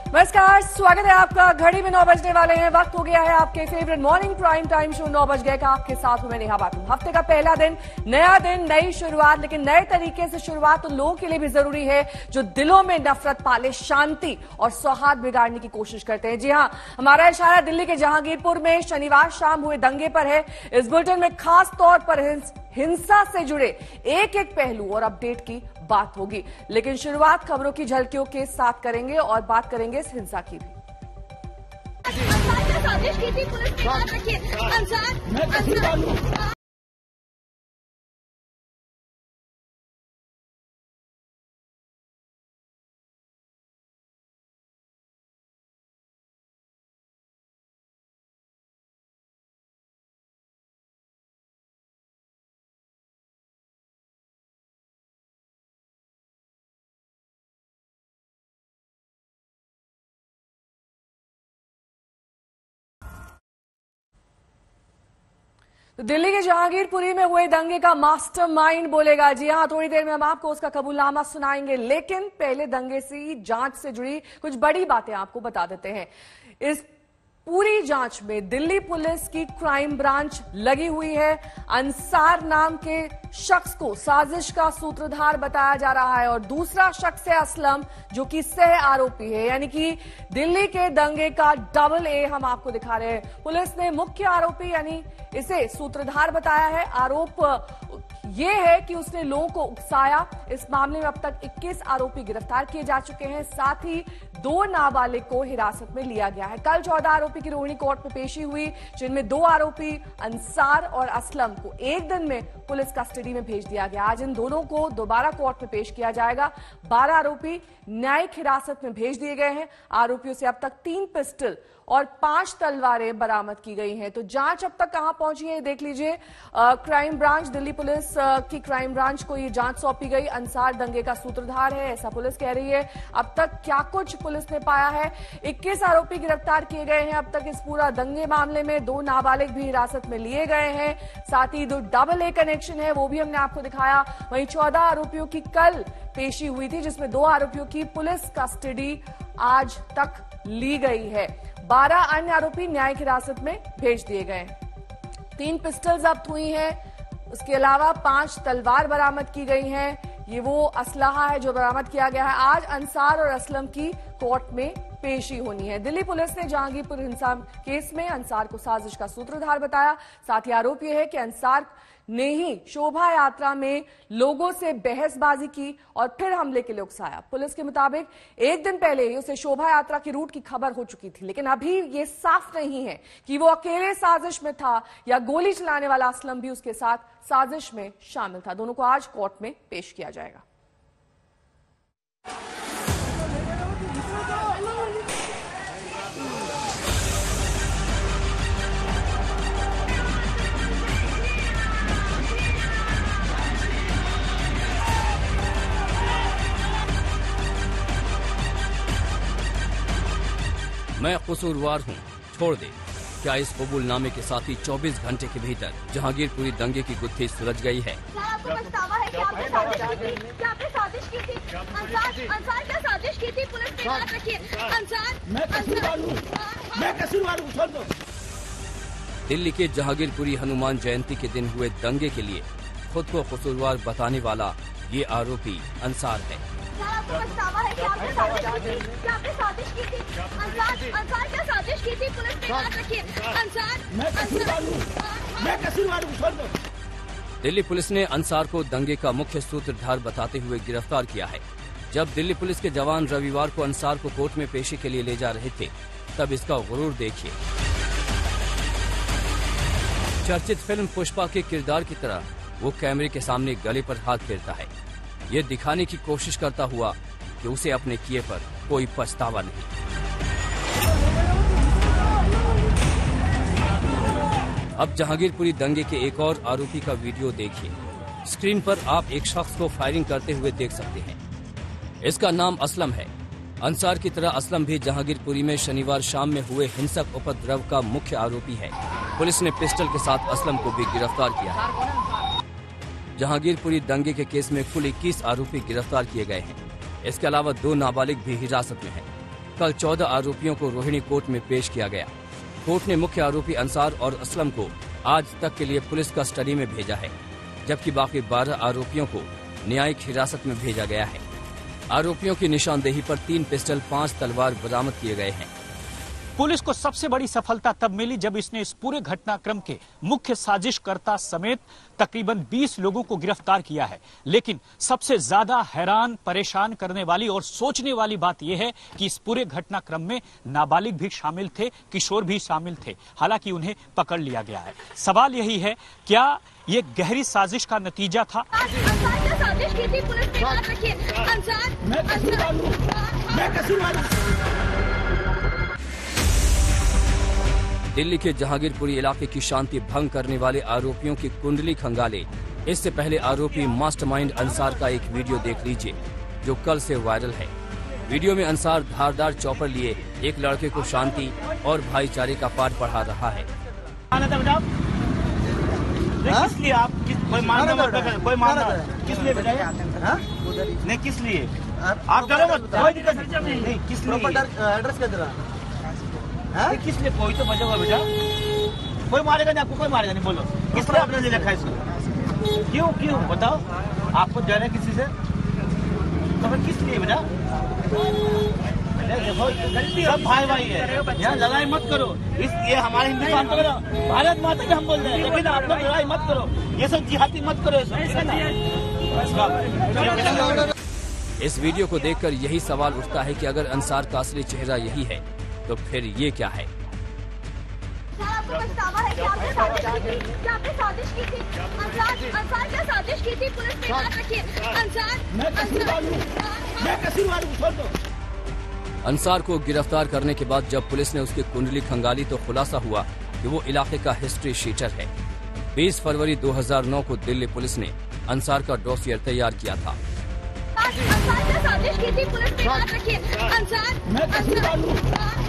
नमस्कार, स्वागत है आपका। घड़ी में 9 बजने वाले हैं। वक्त हो गया है आपके favourite morning prime time show 9 बज गए का। आपके साथ हूं मैं नेहा बाटू। हफ्ते का पहला दिन, नया दिन, नई शुरुआत, लेकिन नए तरीके से शुरुआत उन लोगों के लिए भी जरूरी है जो दिलों में नफरत पाले, शांति और सौहार्द बिगाड़ने की कोशिश करते हैं। जी हां, हमारा इशारा दिल्ली के जहांगीरपुर में शनिवार शाम हुए दंगे पर है। इस बुलेटिन में खास तौर पर हिंसा से जुड़े एक एक पहलू और अपडेट की बात होगी, लेकिन शुरुआत खबरों की झलकियों के साथ करेंगे और बात करेंगे इस हिंसा की भी। साजिश की थी पुलिस ने, याद रखिए। तो दिल्ली के जहांगीरपुरी में हुए दंगे का मास्टरमाइंड बोलेगा। जी हां, थोड़ी देर में हम आपको उसका कबूलनामा सुनाएंगे, लेकिन पहले दंगे से जांच से जुड़ी कुछ बड़ी बातें आपको बता देते हैं। इस पूरी जांच में दिल्ली पुलिस की क्राइम ब्रांच लगी हुई है। अंसार नाम के शख्स को साजिश का सूत्रधार बताया जा रहा है और दूसरा शख्स है असलम, जो कि सह आरोपी है, यानी कि दिल्ली के दंगे का डबल ए हम आपको दिखा रहे हैं। पुलिस ने मुख्य आरोपी यानी इसे सूत्रधार बताया है। आरोप यह है कि उसने लोगों को उकसाया। इस मामले में अब तक 21 आरोपी गिरफ्तार किए जा चुके हैं। साथ ही 2 नाबालिग को हिरासत में लिया गया है। कल 14 आरोपी की रोहिणी कोर्ट में पेशी हुई, जिनमें 2 आरोपी अंसार और असलम को एक दिन में पुलिस कस्टडी में भेज दिया गया। आज इन दोनों को दोबारा कोर्ट में पेश किया जाएगा। 12 आरोपी न्यायिक हिरासत में भेज दिए गए हैं। आरोपियों से अब तक 3 पिस्टल और 5 तलवारें बरामद की गई हैं। तो जांच अब तक कहां पहुंची है देख लीजिए। क्राइम ब्रांच, दिल्ली पुलिस की क्राइम ब्रांच को ये जांच सौंपी गई। अंसार दंगे का सूत्रधार है, ऐसा पुलिस कह रही है। अब तक क्या कुछ पुलिस ने पाया है। 21 आरोपी गिरफ्तार किए गए हैं अब तक इस पूरा दंगे मामले में। 2 नाबालिग भी हिरासत में लिए गए हैं। साथ ही 2 डबल ए कनेक्शन है, वो भी हमने आपको दिखाया। वहीं 14 आरोपियों की कल पेशी हुई थी, जिसमें 2 आरोपियों की पुलिस कस्टडी आज तक ली गई है। 12 अन्य आरोपी न्यायिक हिरासत में भेज दिए गए। 3 पिस्टल जब्त हुई हैं। उसके अलावा 5 तलवार बरामद की गई हैं। ये वो असलहा है जो बरामद किया गया है। आज अंसार और असलम की कोर्ट में पेशी होनी है। दिल्ली पुलिस ने जहांगीरपुर हिंसा केस में अंसार को साजिश का सूत्रधार बताया। साथ ही आरोप यह है कि अंसार ने ही शोभा यात्रा में लोगों से बहसबाजी की और फिर हमले के लिए उकसाया। पुलिस के मुताबिक एक दिन पहले ही उसे शोभा यात्रा की रूट की खबर हो चुकी थी, लेकिन अभी ये साफ नहीं है कि वो अकेले साजिश में था या गोली चलाने वाला असलम भी उसके साथ साजिश में शामिल था। दोनों को आज कोर्ट में पेश किया जाएगा। मैं कसूरवार हूँ, छोड़ दे। क्या इस कबूलनामे के साथ ही 24 घंटे के भीतर जहांगीरपुरी दंगे की गुत्थी सुलझ गई है? आपको पछतावा है कि आपने साजिश की थी? क्या आपने साजिश की थी? अंसार क्या साजिश की थी? पुलिस ने, याद रखिए। मैं कसूरवार हूँ, छोड़ दो। दिल्ली के जहांगीरपुरी हनुमान जयंती के दिन हुए दंगे के लिए खुद को कसूरवार बताने वाला ये आरोपी अंसार है। आपको पछतावा है कि आपने साजिश की थी? क्या आपने साजिश की थी? अंसार क्या साजिश की थी? पुलिस ने, याद रखिए। मैं कसूरवार हूँ, छोड़ दो। दिल्ली पुलिस ने अंसार को दंगे का मुख्य सूत्रधार बताते हुए गिरफ्तार किया है। जब दिल्ली पुलिस के जवान रविवार को अंसार को कोर्ट में पेशी के लिए ले जा रहे थे, तब इसका गुरूर देखिए। चर्चित फिल्म पुष्पा के किरदार की तरह वो कैमरे के सामने गले पर हाथ फेरता है, ये दिखाने की कोशिश करता हुआ कि उसे अपने किए पर कोई पछतावा नहीं। अब जहांगीरपुरी दंगे के एक और आरोपी का वीडियो देखिए। स्क्रीन पर आप एक शख्स को फायरिंग करते हुए देख सकते हैं। इसका नाम असलम है। अंसार की तरह असलम भी जहांगीरपुरी में शनिवार शाम में हुए हिंसक उपद्रव का मुख्य आरोपी है। पुलिस ने पिस्टल के साथ असलम को भी गिरफ्तार किया है। जहांगीरपुरी दंगे के केस में कुल 21 आरोपी गिरफ्तार किए गए हैं। इसके अलावा 2 नाबालिग भी हिरासत में हैं। कल 14 आरोपियों को रोहिणी कोर्ट में पेश किया गया। कोर्ट ने मुख्य आरोपी अंसार और असलम को आज तक के लिए पुलिस कस्टडी में भेजा है, जबकि बाकी 12 आरोपियों को न्यायिक हिरासत में भेजा गया है। आरोपियों की निशानदेही पर 3 पिस्टल, 5 तलवार बरामद किए गए हैं। पुलिस को सबसे बड़ी सफलता तब मिली जब इसने इस पूरे घटनाक्रम के मुख्य साजिशकर्ता समेत तकरीबन 20 लोगों को गिरफ्तार किया है। लेकिन सबसे ज्यादा हैरान, परेशान करने वाली और सोचने वाली बात यह है कि इस पूरे घटनाक्रम में नाबालिग भी शामिल थे, किशोर भी शामिल थे। हालांकि उन्हें पकड़ लिया गया है। सवाल यही है, क्या ये गहरी साजिश का नतीजा था? साजिश की थी पुलिस ने। याद रखिए, मैं कसूरवार हूं। दिल्ली के जहांगीरपुरी इलाके की शांति भंग करने वाले आरोपियों की कुंडली खंगाले। इससे पहले आरोपी मास्टरमाइंड अंसार का एक वीडियो देख लीजिए, जो कल से वायरल है। वीडियो में अंसार धारदार चॉपर लिए एक लड़के को शांति और भाईचारे का पाठ पढ़ा रहा है। किस लिए आप कोई मारना किस लिए बताइए? नहीं, किस लिए आप डरो मत, कोई दिक्कत नहीं। किस लिए एड्रेस क्या दे रहा? किस लिए? कोई तो बचा हुआ बेटा, कोई मारेगा नहीं आपको, कोई मारेगा नहीं। बोलो किस लिए आपने ले रखा है इसको? क्यों बताओ, आपको डर है किसी से? तो फिर किस लिए बेटा? देखो सब भाई है, यहाँ लड़ाई मत करो। ये हमारे हिंदुस्तान को भारत माता के हम बोल रहे हैं, लेकिन आप लोग लड़ाई मत करो, ये सब जिहादी मत करो। इस वीडियो को देखकर यही सवाल उठता है कि अगर अंसार का असली चेहरा यही है तो फिर ये क्या है? आपको पछतावा है कि आपने साजिश की थी? क्या आपने साजिश की थी? अंसार क्या साजिश की थी पुलिस ने? याद रखिए, मैं कसूरवार हूं, छोड़ दो। अंसार को गिरफ्तार करने के बाद जब पुलिस ने उसकी कुंडली खंगाली तो खुलासा हुआ कि वो इलाके का हिस्ट्री शीटर है। 20 फरवरी 2009 को दिल्ली पुलिस ने अंसार का डॉसियर तैयार किया था। अंसार क्या साजिश की थी पुलिस ने? याद रखिए, मैं कसूरवार हूं।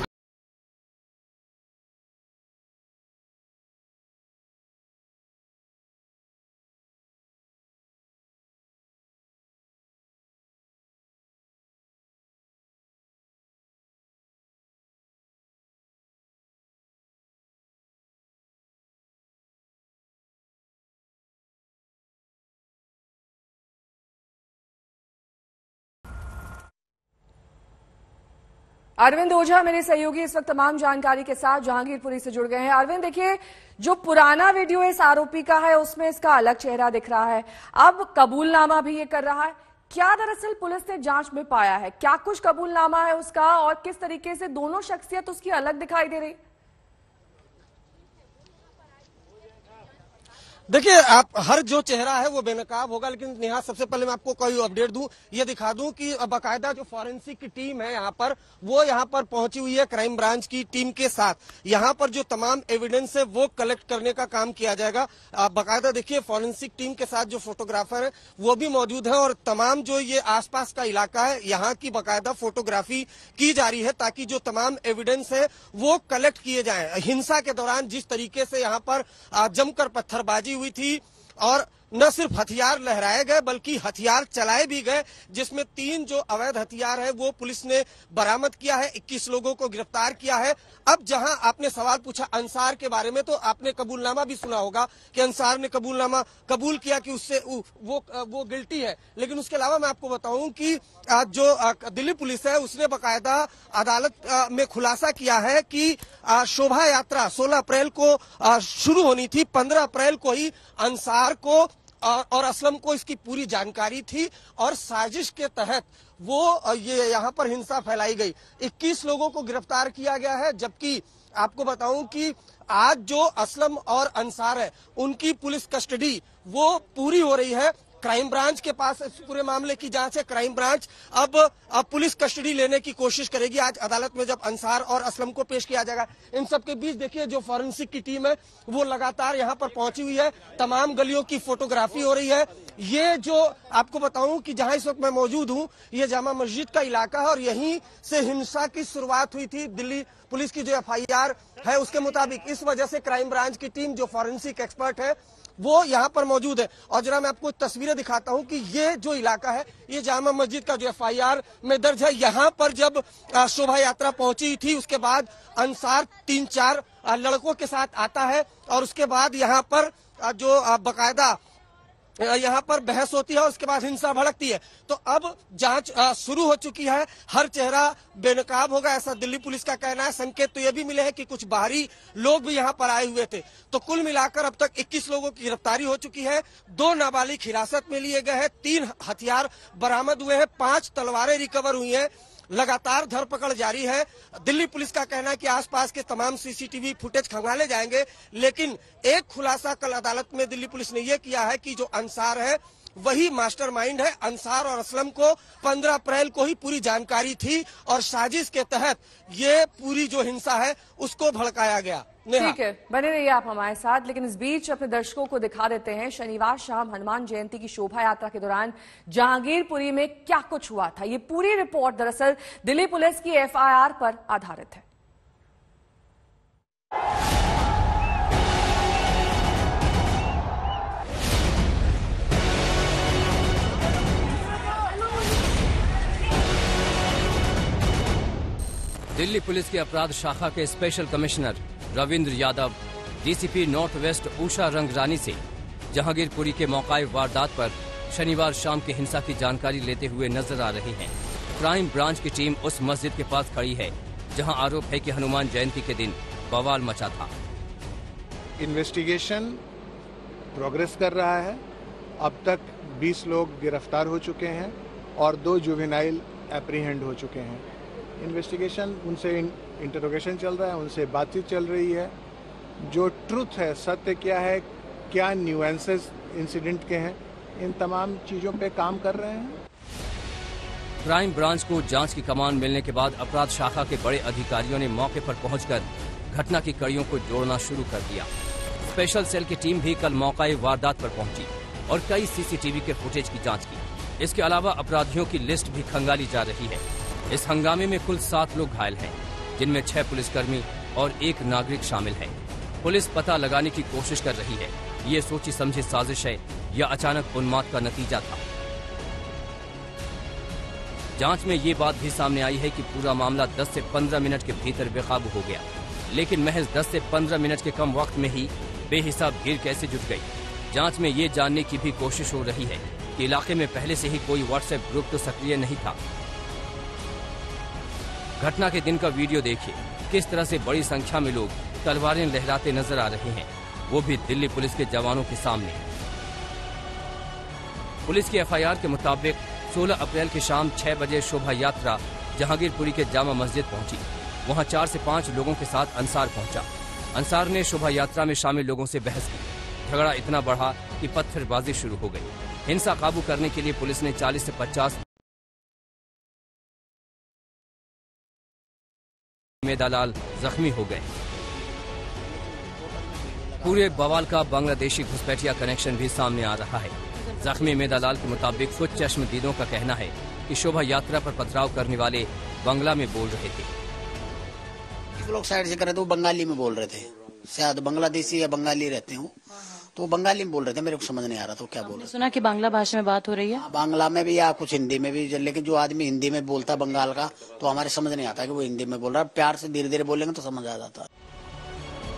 अरविंद ओझा मेरे सहयोगी इस वक्त तमाम जानकारी के साथ जहांगीरपुरी से जुड़ गए हैं। अरविंद, देखिए, जो पुराना वीडियो इस आरोपी का है उसमें इसका अलग चेहरा दिख रहा है, अब कबूलनामा भी ये कर रहा है। क्या दरअसल पुलिस ने जांच में पाया है? क्या कुछ कबूलनामा है उसका और किस तरीके से दोनों शख्सियत उसकी अलग दिखाई दे रही? देखिए, आप हर जो चेहरा है वो बेनकाब होगा, लेकिन नेहा सबसे पहले मैं आपको कोई अपडेट दूं, ये दिखा दूं कि बाकायदा जो फॉरेंसिक की टीम है यहाँ पर, वो यहाँ पर पहुंची हुई है क्राइम ब्रांच की टीम के साथ। यहाँ पर जो तमाम एविडेंस है वो कलेक्ट करने का काम किया जाएगा। बाकायदा देखिए, फॉरेंसिक टीम के साथ जो फोटोग्राफर है वो भी मौजूद है और तमाम जो ये आसपास का इलाका है यहाँ की बाकायदा फोटोग्राफी की जा रही है, ताकि जो तमाम एविडेंस है वो कलेक्ट किए जाए। हिंसा के दौरान जिस तरीके से यहाँ पर जमकर पत्थरबाजी हुई थी और न सिर्फ हथियार लहराए गए बल्कि हथियार चलाए भी गए, जिसमें 3 जो अवैध हथियार है वो पुलिस ने बरामद किया है, 21 लोगों को गिरफ्तार किया है। अब जहां आपने सवाल पूछा अंसार के बारे में, तो आपने कबूलनामा भी सुना होगा कि अंसार ने कबूलनामा कबूल किया कि उससे वो गिल्टी है। लेकिन उसके अलावा मैं आपको बताऊं कि जो दिल्ली पुलिस है उसने बाकायदा अदालत में खुलासा किया है कि शोभा यात्रा 16 अप्रैल को शुरू होनी थी। 15 अप्रैल को ही अंसार को और असलम को इसकी पूरी जानकारी थी और साजिश के तहत वो ये यहाँ पर हिंसा फैलाई गई। 21 लोगों को गिरफ्तार किया गया है, जबकि आपको बताऊं कि आज जो असलम और अंसार है उनकी पुलिस कस्टडी वो पूरी हो रही है। क्राइम ब्रांच के पास इस पूरे मामले की जांच है। क्राइम ब्रांच अब पुलिस कस्टडी लेने की कोशिश करेगी। आज अदालत में जब अंसार और असलम को पेश किया जाएगा, इन सब के बीच देखिए जो फॉरेंसिक की टीम है वो लगातार यहाँ पर पहुंची हुई है। तमाम गलियों की फोटोग्राफी हो रही है। ये जो आपको बताऊं कि जहां इस वक्त मैं मौजूद हूं, ये जामा मस्जिद का इलाका है और यहीं से हिंसा की शुरुआत हुई थी दिल्ली पुलिस की जो एफआईआर है उसके मुताबिक इस वजह से क्राइम ब्रांच की टीम जो फॉरेंसिक एक्सपर्ट है वो यहाँ पर मौजूद है। और जरा मैं आपको तस्वीरें दिखाता हूँ कि ये जो इलाका है ये जामा मस्जिद का जो एफआईआर में दर्ज है। यहाँ पर जब शोभा यात्रा पहुंची थी उसके बाद अंसार 3-4 लड़कों के साथ आता है और उसके बाद यहाँ पर जो बकायदा यहाँ पर बहस होती है और उसके बाद हिंसा भड़कती है। तो अब जांच शुरू हो चुकी है, हर चेहरा बेनकाब होगा ऐसा दिल्ली पुलिस का कहना है। संकेत तो ये भी मिले हैं कि कुछ बाहरी लोग भी यहाँ पर आए हुए थे। तो कुल मिलाकर अब तक 21 लोगों की गिरफ्तारी हो चुकी है, 2 नाबालिग हिरासत में लिए गए हैं, 3 हथियार बरामद हुए हैं, 5 तलवारें रिकवर हुई हैं, लगातार धरपकड़ जारी है। दिल्ली पुलिस का कहना है कि आसपास के तमाम सीसीटीवी फुटेज खंगाले जाएंगे, लेकिन एक खुलासा कल अदालत में दिल्ली पुलिस ने यह किया है कि जो अंसार है वही मास्टरमाइंड है। अंसार और असलम को 15 अप्रैल को ही पूरी जानकारी थी और साजिश के तहत ये पूरी जो हिंसा है उसको भड़काया गया। ठीक है, बने रहिए आप हमारे साथ। लेकिन इस बीच अपने दर्शकों को दिखा देते हैं शनिवार शाम हनुमान जयंती की शोभा यात्रा के दौरान जहांगीरपुरी में क्या कुछ हुआ था। ये पूरी रिपोर्ट दरअसल दिल्ली पुलिस की एफआईआर पर आधारित है। दिल्ली पुलिस के अपराध शाखा के special commissioner Ravindra Yadav DCP north west Usha Rangrani से जहांगीरपुरी के मौकाए वारदात पर शनिवार शाम की हिंसा की जानकारी लेते हुए नजर आ रही हैं। क्राइम ब्रांच की टीम उस मस्जिद के पास खड़ी है जहां आरोप है कि हनुमान जयंती के दिन बवाल मचा था। इन्वेस्टिगेशन प्रोग्रेस कर रहा है। अब तक 20 लोग गिरफ्तार हो चुके हैं और 2 जुवेनाइल एप्रीहेंड हो चुके हैं। इन्वेस्टिगेशन उनसे इंटरोगेशन चल रहा है, उनसे बातचीत चल रही है। जो ट्रुथ है, सत्य क्या है, क्या न्यूएंसेस इंसिडेंट के हैं, इन तमाम चीज़ों पे काम कर रहे हैं। क्राइम ब्रांच को जांच की कमान मिलने के बाद अपराध शाखा के बड़े अधिकारियों ने मौके पर पहुंचकर घटना की कड़ियों को जोड़ना शुरू कर दिया। स्पेशल सेल की टीम भी कल मौकाए वारदात पर पहुंची और कई सीसीटीवी के फुटेज की जांच की। इसके अलावा अपराधियों की लिस्ट भी खंगाली जा रही है। इस हंगामे में कुल 7 लोग घायल हैं, जिनमें 6 पुलिसकर्मी और 1 नागरिक शामिल हैं। पुलिस पता लगाने की कोशिश कर रही है ये सोची समझी साजिश है या अचानक उन्माद का नतीजा था। जांच में ये बात भी सामने आई है कि पूरा मामला 10 से 15 मिनट के भीतर बेकाबू हो गया, लेकिन महज 10 से 15 मिनट के कम वक्त में ही बेहिसाब भीड़ कैसे जुट गई। जांच में ये जानने की भी कोशिश हो रही है कि इलाके में पहले से ही कोई व्हाट्सएप ग्रुप तो सक्रिय नहीं था। घटना के दिन का वीडियो देखिए, किस तरह से बड़ी संख्या में लोग तलवारें लहराते नजर आ रहे हैं, वो भी दिल्ली पुलिस के जवानों के सामने। पुलिस की एफआईआर के मुताबिक 16 अप्रैल की शाम 6 बजे शोभा यात्रा जहांगीरपुरी के जामा मस्जिद पहुंची। वहां 4 से 5 लोगों के साथ अंसार पहुंचा। अंसार ने शोभा यात्रा में शामिल लोगों से बहस की। झगड़ा इतना बढ़ा कि पत्थरबाजी शुरू हो गई। हिंसा काबू करने के लिए पुलिस ने 40 से 50 मेदालाल जख्मी हो गए। पूरे बवाल का बांग्लादेशी घुसपैठिया कनेक्शन भी सामने आ रहा है। जख्मी मेदालाल के मुताबिक कुछ चश्मदीदों का कहना है कि शोभा यात्रा पर पथराव करने वाले बांग्ला में बोल रहे थे। लोग साइड से करे तो बंगाली में बोल रहे थे, शायद बांग्लादेशी या बंगाली रहते हो तो बंगाली में बोल रहे थे। मेरे को समझ नहीं आ रहा तो क्या बोल रहे। सुना कि बांग्ला भाषा में बात हो रही है, बांग्ला में भी या कुछ हिंदी में भी, लेकिन जो आदमी हिंदी में बोलता बंगाल का तो हमारे समझ नहीं आता कि वो हिंदी में बोल रहा है। प्यार से धीरे धीरे बोलेंगे तो समझ आ जाता।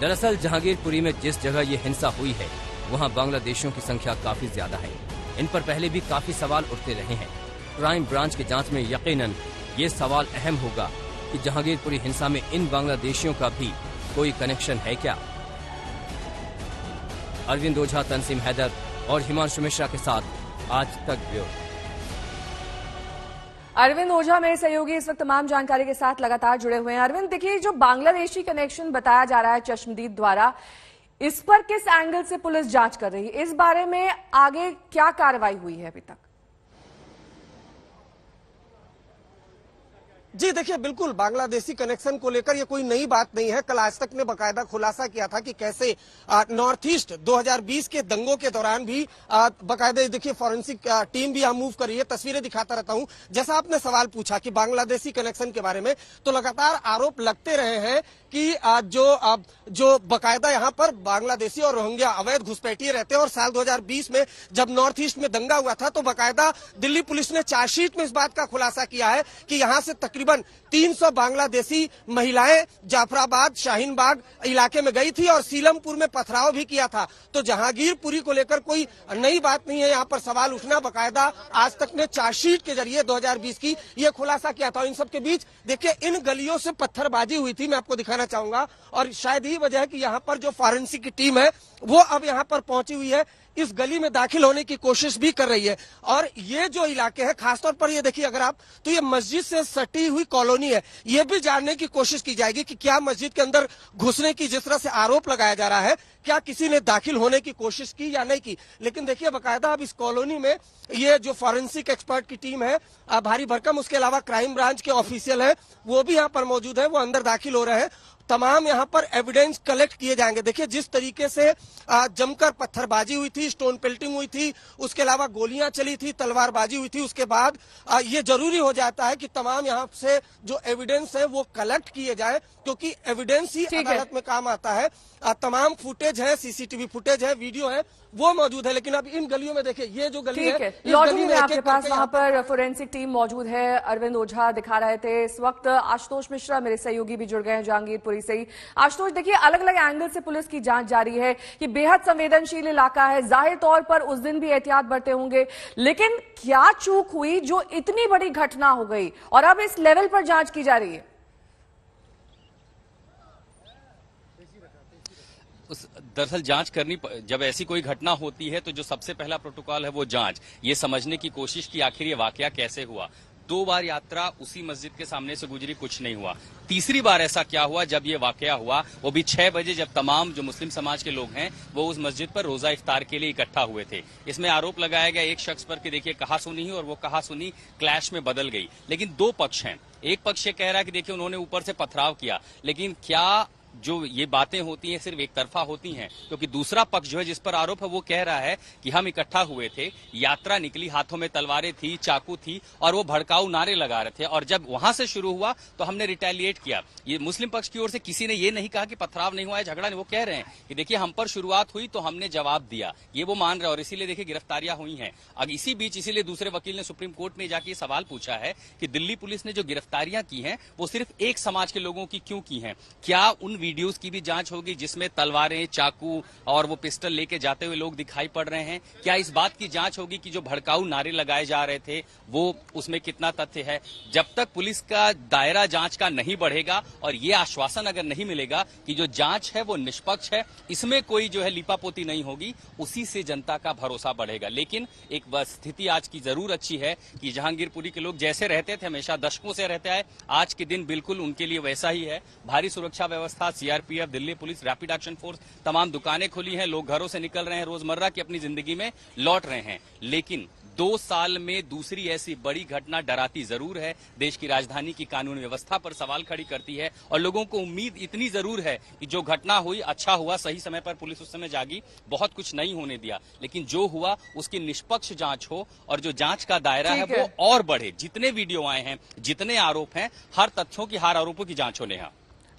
दरअसल जहांगीरपुरी में जिस जगह ये हिंसा हुई है वहाँ बांग्लादेशियों की संख्या काफी ज्यादा है। इन पर पहले भी काफी सवाल उठते रहे हैं। क्राइम ब्रांच की जांच में यकीनन ये सवाल अहम होगा कि जहांगीरपुरी हिंसा में इन बांग्लादेशियों का भी कोई कनेक्शन है क्या। अरविंद ओझा, तंसीम हैदर और हिमांशु मिश्रा के साथ आज तक ब्यूरो। अरविंद ओझा मेरे सहयोगी इस वक्त तमाम जानकारी के साथ लगातार जुड़े हुए हैं। अरविंद, देखिए जो बांग्लादेशी कनेक्शन बताया जा रहा है चश्मदीद द्वारा, इस पर किस एंगल से पुलिस जांच कर रही है, इस बारे में आगे क्या कार्रवाई हुई है अभी तक? जी देखिए, बिल्कुल बांग्लादेशी कनेक्शन को लेकर ये कोई नई बात नहीं है। कल आज तक ने बकायदा खुलासा किया था कि कैसे नॉर्थ ईस्ट 2020 के दंगों के दौरान भी बकायदा देखिए फॉरेंसिक टीम भी यहाँ मूव कर रही है। तस्वीरें दिखाता रहता हूँ। जैसा आपने सवाल पूछा कि बांग्लादेशी कनेक्शन के बारे में, तो लगातार आरोप लगते रहे हैं कि जो बकायदा यहाँ पर बांग्लादेशी और रोहिंग्या अवैध घुसपैठिए रहते हैं। और साल 2020 में जब नॉर्थ ईस्ट में दंगा हुआ था तो बकायदा दिल्ली पुलिस ने चार्जशीट में इस बात का खुलासा किया है कि यहाँ से तकरीबन 300 बांग्लादेशी महिलाएं जाफराबाद, शाहीन बाग इलाके में गई थी और सीलमपुर में पथराव भी किया था। तो जहांगीरपुरी को लेकर कोई नई बात नहीं है यहाँ पर सवाल उठना। बकायदा आज तक ने चार्जशीट के जरिए 2020 की ये खुलासा किया था। इन सब के बीच देखिए इन गलियों से पत्थरबाजी हुई थी, मैं आपको दिखाना चाहूंगा। और शायद यही वजह है कि यहाँ पर जो फॉरेंसिक की टीम है वो अब यहाँ पर पहुंची हुई है, इस गली में दाखिल होने की कोशिश भी कर रही है। और ये जो इलाके हैं, खासतौर पर ये देखिए अगर आप, तो ये मस्जिद से सटी हुई कॉलोनी है। ये भी जानने की कोशिश की जाएगी कि क्या मस्जिद के अंदर घुसने की जिस तरह से आरोप लगाया जा रहा है, क्या किसी ने दाखिल होने की कोशिश की या नहीं की। लेकिन देखिए बकायदा अब इस कॉलोनी में ये जो फॉरेंसिक एक्सपर्ट की टीम है भारी भरकम, उसके अलावा क्राइम ब्रांच के ऑफिशियल है वो भी यहाँ पर मौजूद है, वो अंदर दाखिल हो रहे हैं। तमाम यहाँ पर एविडेंस कलेक्ट किए जाएंगे। देखिए जिस तरीके से जमकर पत्थरबाजी हुई थी, स्टोन पेल्टिंग हुई थी, उसके अलावा गोलियां चली थी, तलवारबाजी हुई थी, उसके बाद ये जरूरी हो जाता है कि तमाम यहाँ से जो एविडेंस है वो कलेक्ट किए जाए, क्योंकि एविडेंस ही अदालत में काम आता है। तमाम फुटेज है, सीसीटीवी फुटेज है, वीडियो है, वो मौजूद है। लेकिन अब इन गलियों में देखिए ये जो गली है, लॉटरी में आपके पास वहां पर फोरेंसिक टीम मौजूद है। अरविंद ओझा दिखा रहे थे इस वक्त। आशुतोष मिश्रा मेरे सहयोगी भी जुड़ गए हैं जहांगीरपुरी से ही। आशुतोष देखिए अलग अलग एंगल से पुलिस की जांच जारी है। ये बेहद संवेदनशील इलाका है, जाहिर तौर पर उस दिन भी एहतियात बरते होंगे, लेकिन क्या चूक हुई जो इतनी बड़ी घटना हो गई और अब इस लेवल पर जांच की जा रही है? दरअसल जांच करनी, जब ऐसी कोई घटना होती है तो जो सबसे पहला प्रोटोकॉल है वो जांच, ये समझने की कोशिश की आखिर ये वाकया कैसे हुआ। 2 बार यात्रा उसी मस्जिद के सामने से गुजरी, कुछ नहीं हुआ। तीसरी बार ऐसा क्या हुआ जब ये वाकया हुआ, वो भी 6 बजे, जब तमाम जो मुस्लिम समाज के लोग हैं वो उस मस्जिद पर रोजा इफ्तार के लिए इकट्ठा हुए थे। इसमें आरोप लगाया गया एक शख्स पर कि देखिए कहासुनी और वो कहासुनी क्लैश में बदल गई। लेकिन 2 पक्ष हैं। एक पक्ष ये कह रहा है कि देखिए उन्होंने ऊपर से पथराव किया, लेकिन क्या जो ये बातें होती हैं सिर्फ एक तरफा होती हैं? क्योंकि दूसरा पक्ष जो है जिस पर आरोप है वो कह रहा है कि हम इकट्ठा हुए थे, यात्रा निकली, हाथों में तलवारें थी, चाकू थी और वो भड़काऊ नारे लगा रहे थे, और जब वहां से शुरू हुआ तो हमने रिटेलिएट किया। ये मुस्लिम पक्ष की ओर से किसी ने ये नहीं कहा कि पथराव नहीं हुआ है, झगड़ा नहीं, वो कह रहे हैं कि देखिए हम पर शुरुआत हुई तो हमने जवाब दिया, ये वो मान रहे हैं और इसीलिए देखिए गिरफ्तारियां हुई हैं। अब इसी बीच इसीलिए दूसरे वकील ने सुप्रीम कोर्ट में जाके सवाल पूछा है कि दिल्ली पुलिस ने जो गिरफ्तारियां की हैं वो सिर्फ एक समाज के लोगों की क्यों की हैं? क्या उन वीडियोज की भी जांच होगी जिसमें तलवारें, चाकू और वो पिस्टल लेके जाते हुए लोग दिखाई पड़ रहे हैं? क्या इस बात की जांच होगी कि जो भड़काऊ नारे लगाए जा रहे थे वो उसमें कितना तथ्य है? जब तक पुलिस का दायरा जांच का नहीं बढ़ेगा और ये आश्वासन अगर नहीं मिलेगा कि जो जांच है वो निष्पक्ष है, इसमें कोई जो है लीपापोती नहीं होगी, उसी से जनता का भरोसा बढ़ेगा। लेकिन एक स्थिति आज की जरूर अच्छी है कि जहांगीरपुरी के लोग जैसे रहते थे, हमेशा दशकों से रहते आए, आज के दिन बिल्कुल उनके लिए वैसा ही है। भारी सुरक्षा व्यवस्था, CRPF, Delhi police, rapid action force, तमाम दुकानें खुली हैं, लोग घरों से निकल रहे हैं, रोजमर्रा की अपनी जिंदगी में लौट रहे हैं। लेकिन 2 साल में दूसरी ऐसी बड़ी घटना डराती जरूर है, देश की राजधानी की कानून व्यवस्था पर सवाल खड़ी करती है और लोगों को उम्मीद इतनी जरूर है कि जो घटना हुई अच्छा हुआ, सही समय पर पुलिस उस समय जागी, बहुत कुछ नहीं होने दिया, लेकिन जो हुआ उसकी निष्पक्ष जांच हो और जो जांच का दायरा है वो और बढ़े। जितने वीडियो आए हैं, जितने आरोप हैं, हर तथ्यों की, हर आरोपों की जांच होने।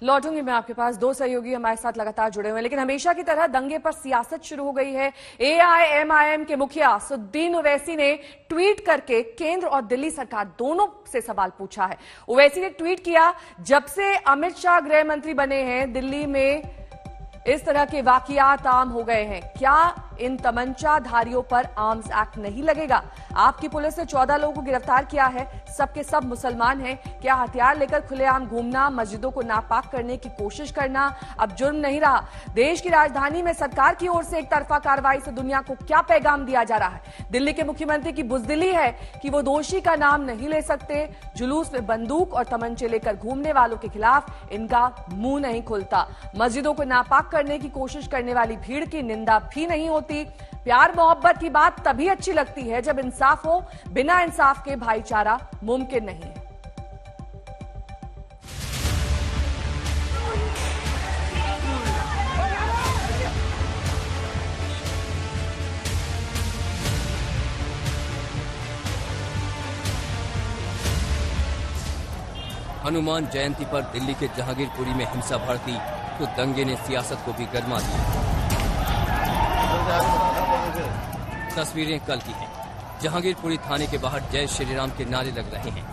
लौटूंगी मैं आपके पास। 2 सहयोगी हमारे साथ लगातार जुड़े हुए हैं, लेकिन हमेशा की तरह दंगे पर सियासत शुरू हो गई है। AIMIM के मुखिया असदुद्दीन ओवैसी ने ट्वीट करके केंद्र और दिल्ली सरकार दोनों से सवाल पूछा है। ओवैसी ने ट्वीट किया, जब से अमित शाह गृह मंत्री बने हैं दिल्ली में इस तरह के वाकयात आम हो गए हैं, क्या इन तमंचाधारियों पर आर्म्स एक्ट नहीं लगेगा? आपकी पुलिस ने 14 लोगों को गिरफ्तार किया है, सबके सब मुसलमान हैं। क्या हथियार लेकर खुलेआम घूमना, मस्जिदों को नापाक करने की कोशिश करना अब जुर्म नहीं रहा? देश की राजधानी में सरकार की ओर से एक तरफा कार्रवाई से दुनिया को क्या पैगाम दिया जा रहा है? दिल्ली के मुख्यमंत्री की बुजदिली है कि वो दोषी का नाम नहीं ले सकते। जुलूस में बंदूक और तमंचे लेकर घूमने वालों के खिलाफ इनका मुंह नहीं खुलता। मस्जिदों को नापाक करने की कोशिश करने वाली भीड़ की निंदा भी नहीं होती। प्यार मोहब्बत की बात तभी अच्छी लगती है जब इंसाफ हो, बिना इंसाफ के भाईचारा मुमकिन नहीं है। हनुमान जयंती पर दिल्ली के जहांगीरपुरी में हिंसा भड़की तो दंगे ने सियासत को भी गरमा दिया। तस्वीरें कल की हैं। जहांगीरपुरी थाने के बाहर जय श्री राम के नारे लग रहे हैं।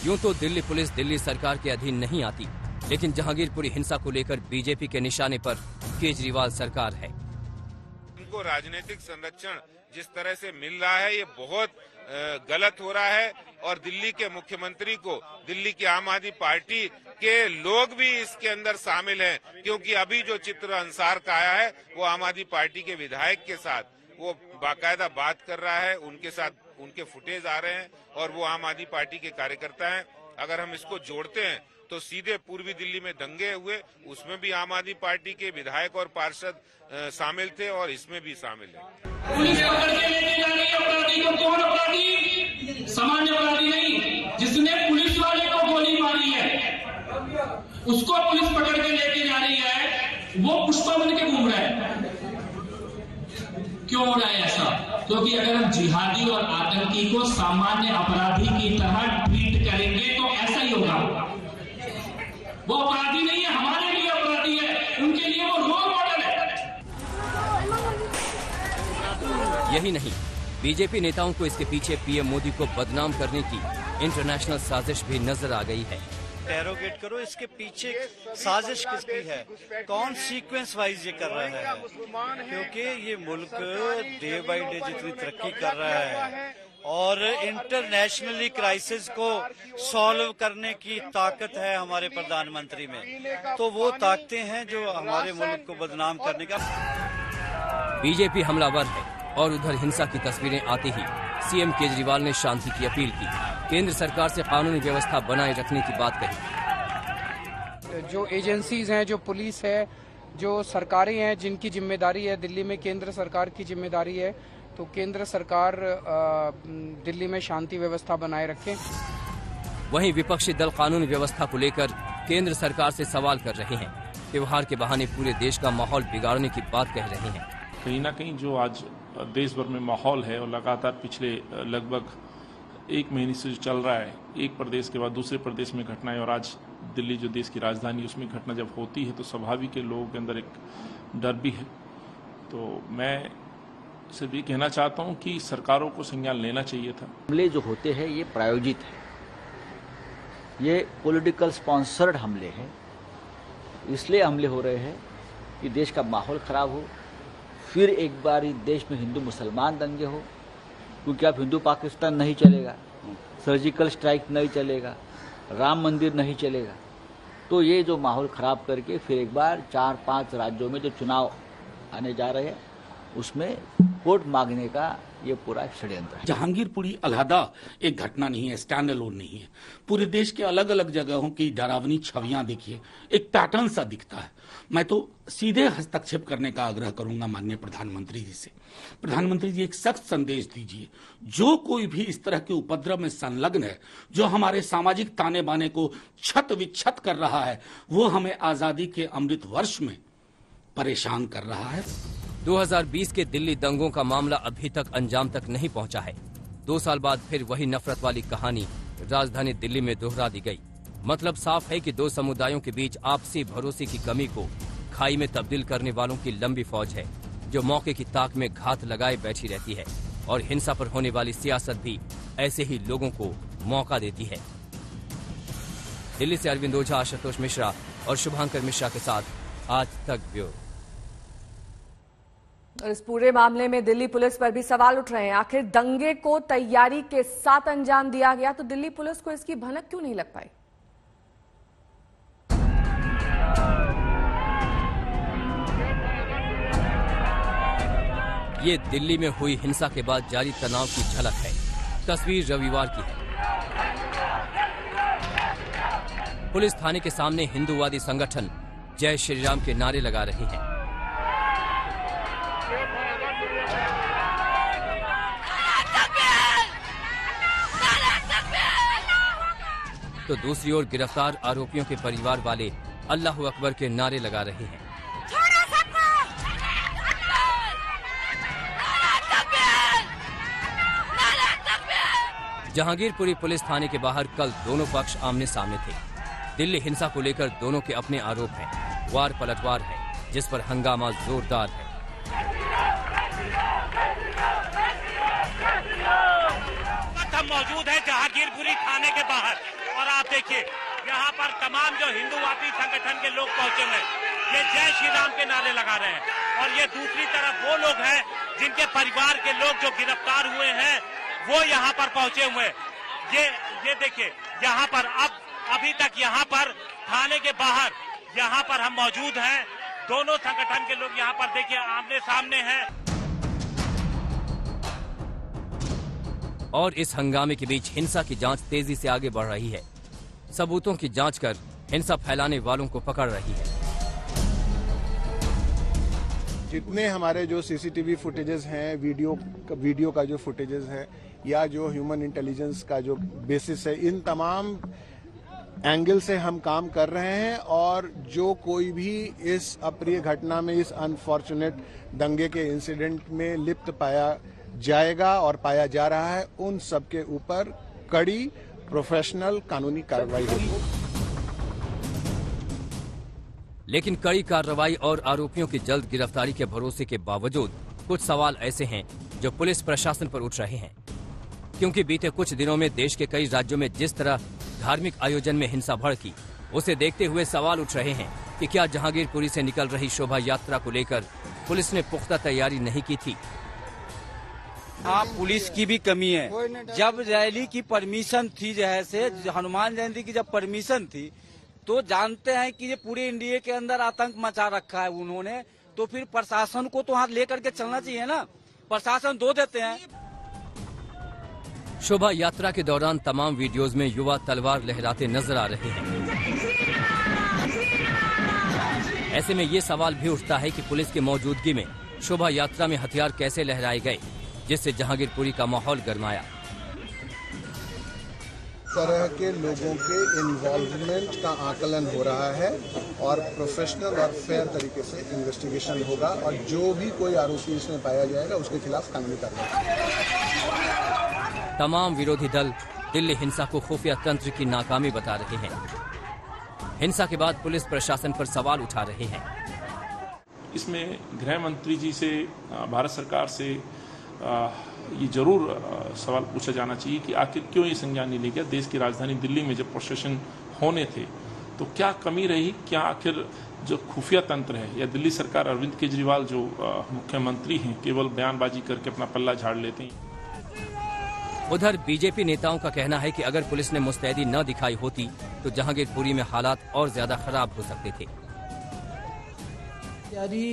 यूं तो दिल्ली पुलिस दिल्ली सरकार के अधीन नहीं आती, लेकिन जहांगीरपुरी हिंसा को लेकर बीजेपी के निशाने पर केजरीवाल सरकार है। इनको राजनीतिक संरक्षण जिस तरह से मिल रहा है ये बहुत गलत हो रहा है और दिल्ली के मुख्यमंत्री को दिल्ली की आम आदमी पार्टी के लोग भी इसके अंदर शामिल हैं, क्योंकि अभी जो चित्र अंसार का आया है वो आम आदमी पार्टी के विधायक के साथ वो बाकायदा बात कर रहा है, उनके साथ उनके फुटेज आ रहे हैं और वो आम आदमी पार्टी के कार्यकर्ता हैं। अगर हम इसको जोड़ते हैं तो सीधे पूर्वी दिल्ली में दंगे हुए, उसमें भी आम आदमी पार्टी के विधायक और पार्षद शामिल थे और इसमें भी शामिल है। पुलिस पकड़ के लेके जा रही है अपराधी को। कौन अपराधी? सामान्य अपराधी नहीं, जिसने पुलिस वाले को गोली मारी है उसको पुलिस पकड़ के लेके जा रही है। वो पुष्पा बन के घूम रहा है। क्यों हो रहा है ऐसा? क्योंकि अगर हम जिहादी और आतंकी को सामान्य अपराधी की तरह ट्रीट करेंगे तो ऐसा ही होगा। वो अपराधी नहीं है, हमारे लिए अपराधी है, उनके लिए वो रोल मॉडल है। यही नहीं, बीजेपी नेताओं को इसके पीछे पीएम मोदी को बदनाम करने की इंटरनेशनल साजिश भी नजर आ गई है। इंटेरोगेट करो, इसके पीछे साजिश किसकी है, कौन सीक्वेंस वाइज ये कर रहा है, क्योंकि ये मुल्क डे बाय डे जितनी तरक्की कर रहा है और इंटरनेशनली क्राइसिस को सॉल्व करने की ताकत है हमारे प्रधानमंत्री में, तो वो ताकतें हैं जो हमारे मुल्क को बदनाम करने का। बीजेपी हमलावर है और उधर हिंसा की तस्वीरें आते ही सीएम केजरीवाल ने शांति की अपील की, केंद्र सरकार से कानूनी व्यवस्था बनाए रखने की बात कही। जो एजेंसीज हैं, जो पुलिस है, जो सरकारें हैं जिनकी जिम्मेदारी है, दिल्ली में केंद्र सरकार की जिम्मेदारी है, तो केंद्र सरकार दिल्ली में शांति व्यवस्था बनाए रखे। वहीं विपक्षी दल कानूनी व्यवस्था को लेकर केंद्र सरकार से सवाल कर रहे हैं। त्योहार के बहाने पूरे देश का माहौल बिगाड़ने की बात कह रहे हैं। कहीं ना कहीं जो आज देश भर में माहौल है और लगातार पिछले लगभग एक महीने से जो चल रहा है, एक प्रदेश के बाद दूसरे प्रदेश में घटनाएं, और आज दिल्ली जो देश की राजधानी उसमें घटना जब होती है तो स्वाभाविक है लोगों के अंदर एक डर भी है। तो मैं सिर्फ ये कहना चाहता हूं कि सरकारों को संज्ञान लेना चाहिए था। हमले जो होते हैं ये प्रायोजित है, ये पॉलिटिकल स्पॉन्सर्ड हमले हैं, इसलिए हमले हो रहे हैं कि देश का माहौल खराब हो, फिर एक बार देश में हिंदू मुसलमान दंगे हो, क्योंकि अब हिंदू पाकिस्तान नहीं चलेगा, सर्जिकल स्ट्राइक नहीं चलेगा, राम मंदिर नहीं चलेगा। तो ये जो माहौल खराब करके फिर एक बार 4-5 राज्यों में जो चुनाव आने जा रहे हैं उसमें वोट मांगने का ये पूरा षड्यंत्र है। जहांगीरपुरी अलहदा एक घटना नहीं है, स्टैंड अलोन नहीं है। पूरे देश के अलग अलग जगहों की डरावनी छवियां देखिए, एक पैटर्न सा दिखता है। मैं तो सीधे हस्तक्षेप करने का आग्रह करूंगा माननीय प्रधानमंत्री जी से। प्रधानमंत्री जी एक सख्त संदेश दीजिए, जो कोई भी इस तरह के उपद्रव में संलग्न है, जो हमारे सामाजिक ताने बाने को छत विच्छत कर रहा है, वो हमें आजादी के अमृत वर्ष में परेशान कर रहा है। 2020 के दिल्ली दंगों का मामला अभी तक अंजाम तक नहीं पहुंचा है। 2 साल बाद फिर वही नफरत वाली कहानी राजधानी दिल्ली में दोहरा दी गई। मतलब साफ है कि 2 समुदायों के बीच आपसी भरोसे की कमी को खाई में तब्दील करने वालों की लंबी फौज है, जो मौके की ताक में घात लगाए बैठी रहती है। और हिंसा पर होने वाली सियासत भी ऐसे ही लोगों को मौका देती है। दिल्ली से अरविंद ओझा, आशुतोष मिश्रा और शुभांकर मिश्रा के साथ आज तक ब्यूरो। और इस पूरे मामले में दिल्ली पुलिस पर भी सवाल उठ रहे हैं। आखिर दंगे को तैयारी के साथ अंजाम दिया गया तो दिल्ली पुलिस को इसकी भनक क्यों नहीं लग पाई? ये दिल्ली में हुई हिंसा के बाद जारी तनाव की झलक है। तस्वीर रविवार की है। पुलिस थाने के सामने हिंदूवादी संगठन जय श्री राम के नारे लगा रहे हैं। तो दूसरी ओर गिरफ्तार आरोपियों के परिवार वाले अल्लाहू अकबर के नारे लगा रहे हैं। जहांगीरपुरी पुलिस थाने के बाहर कल दोनों पक्ष आमने सामने थे। दिल्ली हिंसा को लेकर दोनों के अपने आरोप हैं। वार पलटवार है, जिस पर हंगामा जोरदार है। हम मौजूद हैं जहांगीरपुरी थाने के बाहर और आप देखिए यहाँ पर तमाम जो हिंदूवादी संगठन के लोग पहुंचे हुए हैं, ये जय श्री राम के नारे लगा रहे हैं और ये दूसरी तरफ वो लोग हैं जिनके परिवार के लोग जो गिरफ्तार हुए हैं वो यहाँ पर पहुंचे हुए हैं। ये देखिए यहाँ पर अभी तक यहाँ पर थाने के बाहर यहाँ पर हम मौजूद हैं। दोनों संगठन के लोग यहाँ पर देखिए आमने सामने हैं। और इस हंगामे के बीच हिंसा की जांच तेजी से आगे बढ़ रही है। सबूतों की जांच कर हिंसा फैलाने वालों को पकड़ रही है। जितने हमारे जो सीसीटीवी फुटेजेस हैं, वीडियो का जो फुटेजेस है या जो ह्यूमन इंटेलिजेंस का जो बेसिस है, इन तमाम एंगल से हम काम कर रहे हैं और जो कोई भी इस अप्रिय घटना में, इस अनफॉर्चुनेट दंगे के इंसिडेंट में लिप्त पाया जाएगा और पाया जा रहा है, उन सब के ऊपर कड़ी प्रोफेशनल कानूनी कार्रवाई होगी। लेकिन कड़ी कार्रवाई और आरोपियों की जल्द गिरफ्तारी के भरोसे के बावजूद कुछ सवाल ऐसे हैं जो पुलिस प्रशासन पर उठ रहे हैं, क्योंकि बीते कुछ दिनों में देश के कई राज्यों में जिस तरह धार्मिक आयोजन में हिंसा भड़की, उसे देखते हुए सवाल उठ रहे हैं कि क्या जहांगीरपुरी से निकल रही शोभा यात्रा को लेकर पुलिस ने पुख्ता तैयारी नहीं की थी। हाँ, पुलिस की भी कमी है। जब रैली की परमिशन थी, जैसे हनुमान जयंती की जब परमिशन थी, तो जानते हैं कि ये पूरे इंडिया के अंदर आतंक मचा रखा है उन्होंने, तो फिर प्रशासन को तो हाथ लेकर के चलना चाहिए ना। प्रशासन दो देते हैं। शोभा यात्रा के दौरान तमाम वीडियोस में युवा तलवार लहराते नजर आ रहे हैं। ऐसे में ये सवाल भी उठता है कि पुलिस की मौजूदगी में शोभा यात्रा में हथियार कैसे लहराए गए, जिससे जहांगीरपुरी का माहौल गरमाया। तरह के लोगों के इन्वॉल्वमेंट का आकलन हो रहा है और प्रोफेशनल और फेयर तरीके से इन्वेस्टिगेशन होगा और जो भी कोई आरोपी इसमें पाया जाएगा उसके खिलाफ कानूनी कार्रवाई। तमाम विरोधी दल दिल्ली हिंसा को खुफिया तंत्र की नाकामी बता रहे हैं। हिंसा के बाद पुलिस प्रशासन पर सवाल उठा रहे हैं। इसमें गृह मंत्री जी से, भारत सरकार से ये जरूर सवाल पूछा जाना चाहिए कि आखिर क्यों ये संज्ञान नहीं लिया गया। देश की राजधानी दिल्ली में जब प्रोसेशन होने थे तो क्या कमी रही, क्या आखिर जो खुफिया तंत्र है या दिल्ली सरकार, अरविंद केजरीवाल जो मुख्यमंत्री हैं, केवल बयानबाजी करके अपना पल्ला झाड़ लेते हैं। उधर बीजेपी नेताओं का कहना है कि अगर पुलिस ने मुस्तैदी न दिखाई होती तो जहांगीरपुरी में हालात और ज्यादा खराब हो सकते थे। तैयारी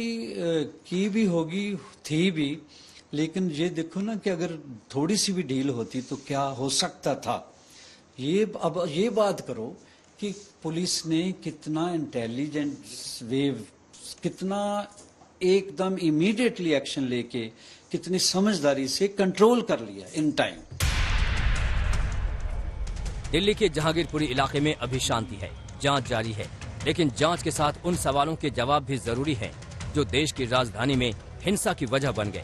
की भी होगी, थी भी, लेकिन ये देखो ना कि अगर थोड़ी सी भी ढील होती तो क्या हो सकता था। अब ये बात करो कि पुलिस ने कितना इंटेलिजेंस वेव, कितना एकदम इमीडिएटली एक्शन लेके, कितनी समझदारी से कंट्रोल कर लिया इन टाइम। दिल्ली के जहांगीरपुरी इलाके में अभी शांति है, जांच जारी है, लेकिन जांच के साथ उन सवालों के जवाब भी जरूरी हैं जो देश की राजधानी में हिंसा की वजह बन गए।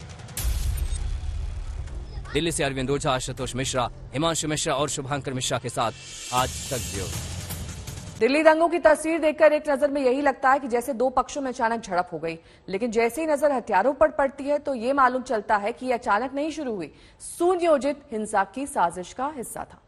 दिल्ली से अरविंद ओझा, आशुतोष मिश्रा, हिमांशु मिश्रा और शुभांकर मिश्रा के साथ आज तक ब्यूरो। दिल्ली दंगों की तस्वीर देखकर एक नजर में यही लगता है कि जैसे दो पक्षों में अचानक झड़प हो गई, लेकिन जैसे ही नजर हथियारों पर पड़ती है तो ये मालूम चलता है कि ये अचानक नहीं शुरू हुई, सुनियोजित हिंसा की साजिश का हिस्सा था।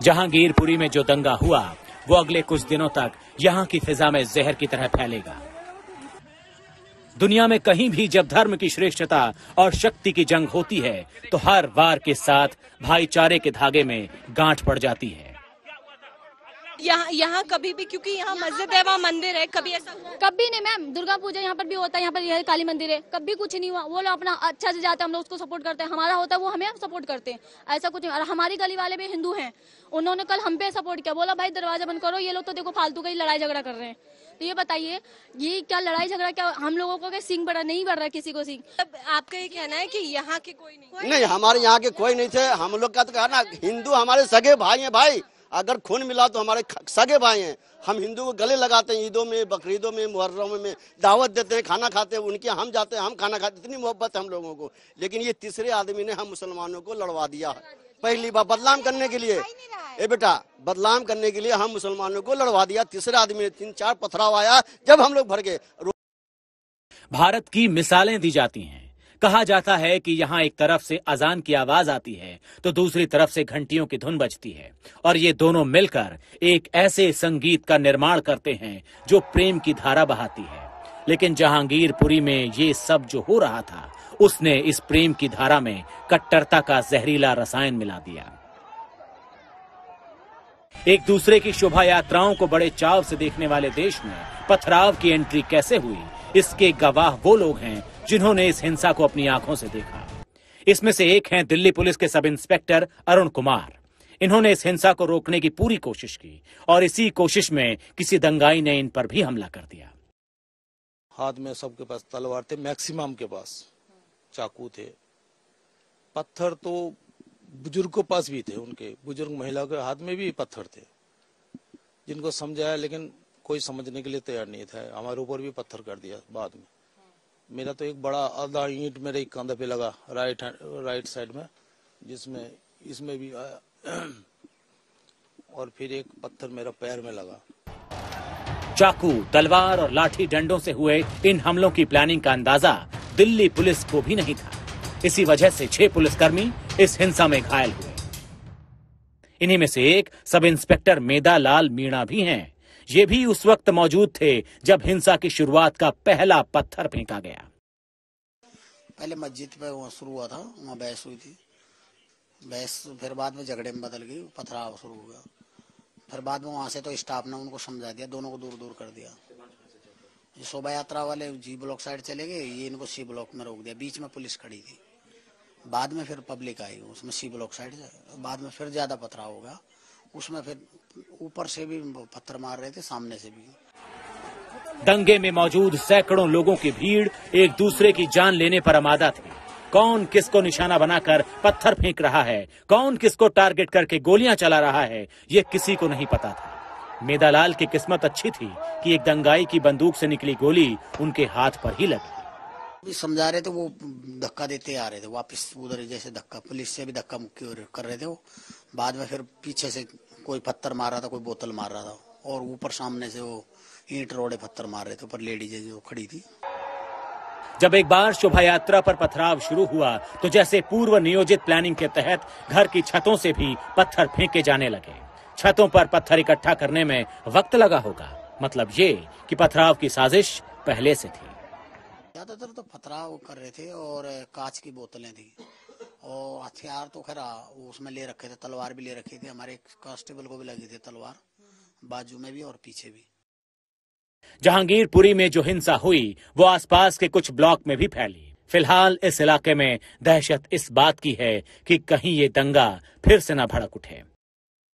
जहांगीरपुरी में जो दंगा हुआ वो अगले कुछ दिनों तक यहाँ की फिजा में जहर की तरह फैलेगा। दुनिया में कहीं भी जब धर्म की श्रेष्ठता और शक्ति की जंग होती है तो हर वार के साथ भाईचारे के धागे में गांठ पड़ जाती है। यहाँ कभी भी, क्योंकि यहाँ मस्जिद है, वहाँ मंदिर है, कभी ऐसा कभी नहीं मैम। दुर्गा पूजा यहाँ पर भी होता है, यहाँ पर यह काली मंदिर है, कभी कुछ नहीं हुआ। वो लोग अपना अच्छा से जाते हैं, हम लोग उसको सपोर्ट करते हैं। हमारा होता है वो हमें सपोर्ट करते हैं, ऐसा कुछ नहीं। और हमारी गली वाले भी हिंदू हैं, उन्होंने कल हम पे सपोर्ट किया, बोला भाई दरवाजा बंद करो, ये लोग तो देखो फालतू का ही लड़ाई झगड़ा कर रहे हैं। तो ये बताइए, ये क्या लड़ाई झगड़ा, क्या हम लोगों को क्या सिंह बढ़ा नहीं बढ़ रहा किसी को सिंह? आपका ये कहना है कि यहाँ के कोई नहीं? हमारे यहाँ के कोई नहीं थे। हम लोग का तो कहना, हिंदू हमारे सगे भाई हैं भाई, अगर खून मिला तो हमारे सगे भाई हैं। हम हिंदू को गले लगाते हैं, ईदों में, बकरीदों में, मुहर्रम में दावत देते हैं, खाना खाते हैं, उनके हम जाते हैं, हम खाना खाते, इतनी मोहब्बत है हम लोगों को। लेकिन ये तीसरे आदमी ने हम मुसलमानों को लड़वा दिया है। पहली बार बदनाम करने के लिए, ए बेटा, बदनाम करने के लिए हम मुसलमानों को लड़वा दिया। तीसरे आदमी ने 3-4 पथराव आया, जब हम लोग भर गए। भारत की मिसालें दी जाती हैं। कहा जाता है कि यहाँ एक तरफ से अजान की आवाज आती है तो दूसरी तरफ से घंटियों की धुन बजती है, और ये दोनों मिलकर एक ऐसे संगीत का निर्माण करते हैं जो प्रेम की धारा बहाती है। लेकिन जहांगीरपुरी में ये सब जो हो रहा था, उसने इस प्रेम की धारा में कट्टरता का जहरीला रसायन मिला दिया। एक दूसरे की शोभा यात्राओं को बड़े चाव से देखने वाले देश में पथराव की एंट्री कैसे हुई, इसके गवाह वो लोग हैं जिन्होंने इस हिंसा को अपनी आंखों से देखा। इसमें से एक हैं दिल्ली पुलिस के सब इंस्पेक्टर अरुण कुमार। इन्होंने इस हिंसा को रोकने की पूरी कोशिश की और इसी कोशिश में किसी दंगाई ने इन पर भी हमला कर दिया। हाथ में सबके पास तलवार थे, मैक्सिमम के पास चाकू थे, पत्थर तो बुजुर्ग के पास भी थे, उनके बुजुर्ग महिला के हाथ में भी पत्थर थे, जिनको समझाया लेकिन कोई समझने के लिए तैयार नहीं था। हमारे ऊपर भी पत्थर कर दिया बाद में। मेरा तो एक बड़ा आधा ईंट मेरे कंधे पे लगा राइट साइड में, जिसमें इसमें भी आया, और फिर एक पत्थर मेरा पैर में लगा। चाकू, तलवार और लाठी डंडों से हुए इन हमलों की प्लानिंग का अंदाजा दिल्ली पुलिस को भी नहीं था। इसी वजह से 6 पुलिसकर्मी इस हिंसा में घायल हुए। इन्हीं में से एक सब इंस्पेक्टर मेदालाल मीणा भी हैं। ये भी उस वक्त मौजूद थे जब हिंसा की शुरुआत का पहला पत्थर फेंका गया। पहले मस्जिद पे वहाँ शुरू हुआ था, वहाँ बहस हुई थी, बहस फिर बाद में झगड़े में बदल गई, पथराव शुरू हो गया। फिर बाद में वहाँ से तो स्टाफ ने उनको समझा दिया, दोनों को दूर दूर कर दिया। ये शोभा यात्रा वाले जी ब्लॉक साइड चले गए, ये इनको सी ब्लॉक में रोक दिया। बीच में पुलिस खड़ी थी, बाद में फिर पब्लिक आई, उसमें सी ब्लॉक साइड से बाद में फिर ज्यादा पथराव हो गया। उसमें फिर ऊपर से भी पत्थर मार रहे थे, सामने से भी। दंगे में मौजूद सैकड़ों लोगों की भीड़ एक दूसरे की जान लेने पर आमादा थी। कौन किसको निशाना बनाकर पत्थर फेंक रहा है, कौन किसको टारगेट करके गोलियां चला रहा है, ये किसी को नहीं पता था। मेदालाल की किस्मत अच्छी थी कि एक दंगाई की बंदूक से निकली गोली उनके हाथ पर ही लगी। समझा रहे थे, वो धक्का देते आ रहे थे वापस उधर, जैसे धक्का पुलिस से भी धक्का मुक्की कर रहे थे वो। बाद में फिर पीछे से कोई पत्थर मार रहा था, कोई बोतल मार रहा था, और ऊपर सामने से वो ईंट रोड़े पत्थर मार रहे थे, ऊपर लेडीज जो खड़ी थी। जब एक बार शोभा यात्रा पर पथराव शुरू हुआ तो जैसे पूर्व नियोजित प्लानिंग के तहत घर की छतों से भी पत्थर फेंके जाने लगे। छतों पर पत्थर इकट्ठा करने में वक्त लगा होगा, मतलब ये कि पथराव की साजिश पहले से थी। ज्यादातर तो पथराव कर रहे थे, और कांच की बोतलें थी, और हथियार तो खैर उसमें ले रखे थे, तलवार भी ले रखी थी। हमारे कांस्टेबल को भी लगी थी तलवार, बाजू में भी और पीछे भी। जहांगीरपुरी में जो हिंसा हुई वो आसपास के कुछ ब्लॉक में भी फैली। फिलहाल इस इलाके में दहशत इस बात की है कि कहीं ये दंगा फिर से न भड़क उठे।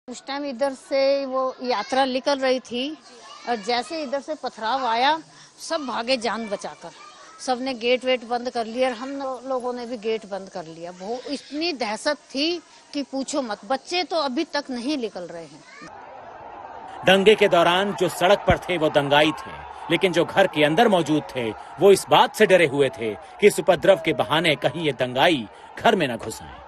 उस टाइम इधर से वो यात्रा निकल रही थी, और जैसे इधर से पथराव आया, सब भागे जान बचाकर। सबने गेट वेट बंद कर लिया, और हम लोगों ने भी गेट बंद कर लिया। वो इतनी दहशत थी कि पूछो मत। बच्चे तो अभी तक नहीं निकल रहे हैं। दंगे के दौरान जो सड़क पर थे वो दंगाई थे, लेकिन जो घर के अंदर मौजूद थे वो इस बात से डरे हुए थे कि इस उपद्रव के बहाने कहीं ये दंगाई घर में न घुस आए।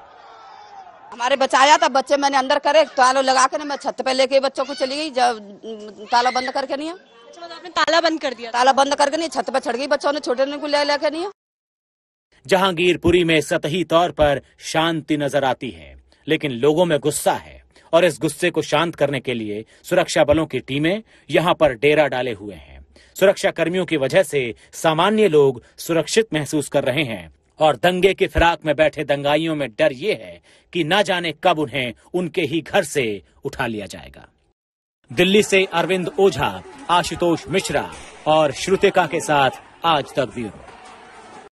हमारे बचाया था, बच्चे मैंने अंदर करे, ताला लगा कर मैं छत पे लेके बच्चों को चली गई, जब ताला बंद करके नहीं है। आपने ताला बंद कर दिया? ताला बंद करके नहीं, छत पे चढ़ गई, बच्चों ने छोटे को लेके नहीं है। जहांगीरपुरी में सतही तौर पर शांति नजर आती है, लेकिन लोगों में गुस्सा है, और इस गुस्से को शांत करने के लिए सुरक्षा बलों की टीमें यहां पर डेरा डाले हुए हैं। सुरक्षा कर्मियों की वजह से सामान्य लोग सुरक्षित महसूस कर रहे हैं, और दंगे की फिराक में बैठे दंगाइयों में डर ये है कि न जाने कब उन्हें उनके ही घर से उठा लिया जाएगा। दिल्ली से अरविंद ओझा, आशुतोष मिश्रा और श्रुतिका के साथ आज तक ब्यूरो।